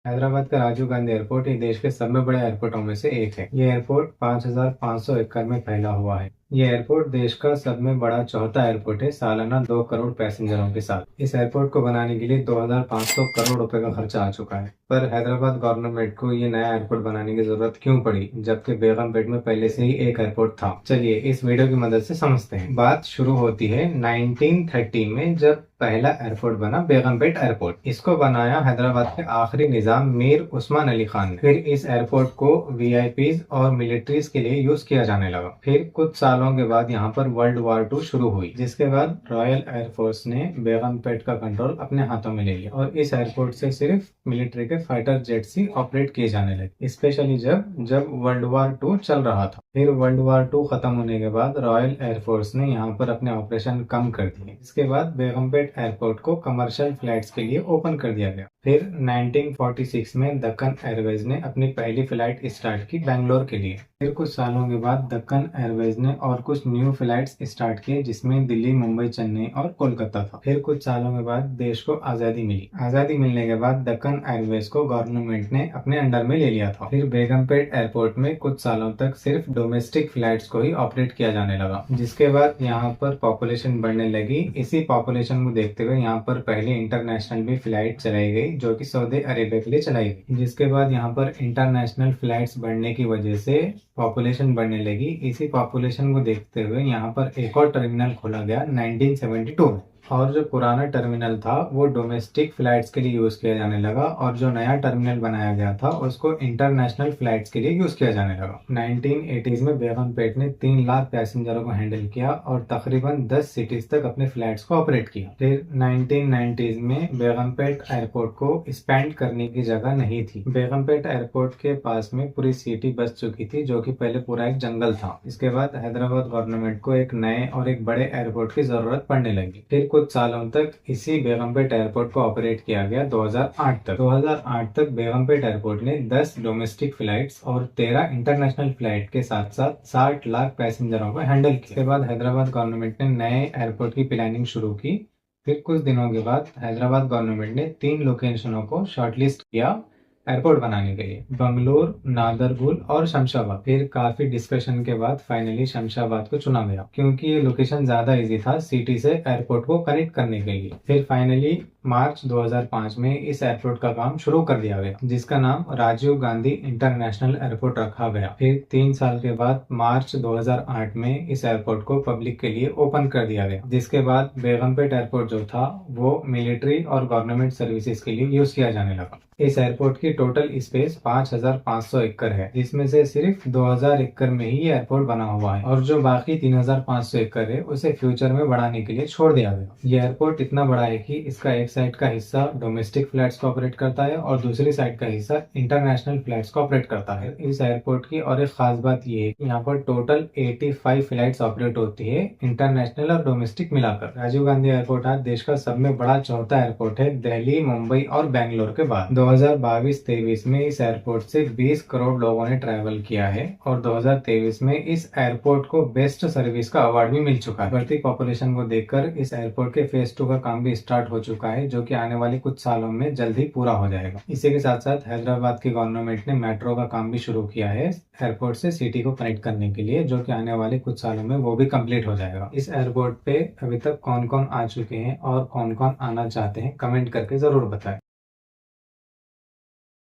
हैदराबाद का राजीव गांधी एयरपोर्ट ये देश के सब में बड़े एयरपोर्टों में से एक है। ये एयरपोर्ट 5,500 एकड़ में फैला हुआ है। ये एयरपोर्ट देश का सब में बड़ा चौथा एयरपोर्ट है, सालाना 2 करोड़ पैसेंजरों के साथ। इस एयरपोर्ट को बनाने के लिए 2,500 करोड़ रुपए का खर्चा आ चुका है। पर हैदराबाद गवर्नमेंट को ये नया एयरपोर्ट बनाने की जरूरत क्यों पड़ी, जबकि बेगमपेट में पहले से ही एक एयरपोर्ट था? चलिए इस वीडियो की मदद से समझते हैं। बात शुरू होती है 1930 में, जब पहला एयरपोर्ट बना बेगमपेट एयरपोर्ट। इसको बनाया हैदराबाद के आखिरी निजाम मीर उस्मान अली खान ने। फिर इस एयरपोर्ट को वीआईपीज और मिलिट्रीज के लिए यूज किया जाने लगा। फिर कुछ सालों के बाद यहाँ पर वर्ल्ड वॉर 2 शुरू हुई, जिसके बाद रॉयल एयरफोर्स ने बेगमपेट का कंट्रोल अपने हाथों में ले लिया और इस एयरपोर्ट से सिर्फ मिलिट्री के फाइटर जेट्स ही ऑपरेट किए जाने लगे, स्पेशली जब जब वर्ल्ड वॉर 2 चल रहा था। फिर वर्ल्ड वॉर 2 खत्म होने के बाद रॉयल एयरफोर्स ने यहाँ पर अपने ऑपरेशन कम कर दिए। इसके बाद बेगमपेट एयरपोर्ट को कमर्शियल फ्लाइट्स के लिए ओपन कर दिया गया। फिर 1946 में दक्कन एयरवेज ने अपनी पहली फ्लाइट स्टार्ट की बेंगलोर के लिए। फिर कुछ सालों के बाद दक्कन एयरवेज ने और कुछ न्यू फ्लाइट्स स्टार्ट किए, जिसमें दिल्ली, मुंबई, चेन्नई और कोलकाता था। फिर कुछ सालों के बाद देश को आजादी मिली। आजादी मिलने के बाद दक्कन एयरवेज को गवर्नमेंट ने अपने अंडर में ले लिया था। फिर बेगमपेट एयरपोर्ट में कुछ सालों तक सिर्फ डोमेस्टिक फ्लाइट्स को ही ऑपरेट किया जाने लगा, जिसके बाद यहाँ पर पॉपुलेशन बढ़ने लगी। इसी पॉपुलेशन को देखते हुए यहाँ पर पहले इंटरनेशनल भी फ्लाइट चलाई गई, जो कि सऊदी अरेबिया के लिए चलाई गई। जिसके बाद यहाँ पर इंटरनेशनल फ्लाइट्स बढ़ने की वजह से पॉपुलेशन बढ़ने लगी। इसी पॉपुलेशन को देखते हुए यहाँ पर एक और टर्मिनल खोला गया 1972 में। और जो पुराना टर्मिनल था वो डोमेस्टिक फ्लाइट्स के लिए यूज किया जाने लगा, और जो नया टर्मिनल बनाया गया था उसको इंटरनेशनल फ्लाइट्स के लिए यूज किया जाने लगा। 1980s में बेगमपेट ने 3 लाख पैसेंजरों को हैंडल किया और तकरीबन 10 सिटीज तक अपने फ्लाइट्स को ऑपरेट किया। फिर 1990s में बेगमपेट एयरपोर्ट को एक्सपेंड करने की जगह नहीं थी। बेगमपेट एयरपोर्ट के पास में पूरी सिटी बस चुकी थी, जो कि पहले पूरा एक जंगल था। इसके बाद हैदराबाद गवर्नमेंट को एक नए और एक बड़े एयरपोर्ट की जरूरत पड़ने लगी। फिर कुछ सालों तक इसी बेगमपेट एयरपोर्ट को ऑपरेट किया गया 2008 तक। 2008 तक बेगमपेट एयरपोर्ट ने 10 डोमेस्टिक फ्लाइट्स और 13 इंटरनेशनल फ्लाइट के साथ साथ 60 लाख पैसेंजरों को हैंडल किया। इसके बाद हैदराबाद गवर्नमेंट ने नए एयरपोर्ट की प्लानिंग शुरू की। फिर कुछ दिनों के बाद हैदराबाद गवर्नमेंट ने 3 लोकेशनों को शॉर्टलिस्ट किया एयरपोर्ट बनाने के लिए: बंगलोर, नादरगुल और शमशाबाद। फिर काफी डिस्कशन के बाद फाइनली शमशाबाद को चुना गया, क्योंकि ये लोकेशन ज्यादा इजी था सिटी से एयरपोर्ट को कनेक्ट करने के लिए। फिर फाइनली मार्च 2005 में इस एयरपोर्ट का काम शुरू कर दिया गया, जिसका नाम राजीव गांधी इंटरनेशनल एयरपोर्ट रखा गया। फिर 3 साल के बाद मार्च 2008 में इस एयरपोर्ट को पब्लिक के लिए ओपन कर दिया गया, जिसके बाद बेगमपेट एयरपोर्ट जो था वो मिलिट्री और गवर्नमेंट सर्विसेज के लिए यूज किया जाने लगा। इस एयरपोर्ट की टोटल स्पेस 5,500 एकड़ है, जिसमें से सिर्फ 2,000 एकड़ में ही ये एयरपोर्ट बना हुआ है, और जो बाकी 3,500 एकड़ है उसे फ्यूचर में बढ़ाने के लिए छोड़ दिया गया। ये एयरपोर्ट इतना बड़ा है कि इसका एक साइड का हिस्सा डोमेस्टिक फ्लाइट्स को ऑपरेट करता है और दूसरी साइड का हिस्सा इंटरनेशनल फ्लाइट्स को ऑपरेट करता है। इस एयरपोर्ट की और एक खास बात ये है कि यहाँ पर टोटल 85 फ्लाइट्स ऑपरेट होती है, इंटरनेशनल और डोमेस्टिक मिलाकर। राजीव गांधी एयरपोर्ट आज देश का सब में बड़ा चौथा एयरपोर्ट है, दिल्ली, मुंबई और बेंगलोर के बाद। 2022-23 में इस एयरपोर्ट से 20 करोड़ लोगों ने ट्रैवल किया है, और 2023 में इस एयरपोर्ट को बेस्ट सर्विस का अवार्ड भी मिल चुका है। बढ़ती पॉपुलेशन को देखकर इस एयरपोर्ट के फेज 2 का काम भी स्टार्ट हो चुका है, जो कि आने वाले कुछ सालों में जल्द ही पूरा हो जाएगा। इसी के साथ साथ हैदराबाद की गवर्नमेंट ने मेट्रो का काम भी शुरू किया है एयरपोर्ट से सिटी को कनेक्ट करने के लिए, जो कि आने वाले कुछ सालों में वो भी कंप्लीट हो जाएगा। इस एयरपोर्ट पे अभी तक कौन कौन आ चुके हैं और कौन कौन आना चाहते हैं, कमेंट करके जरूर बताएं।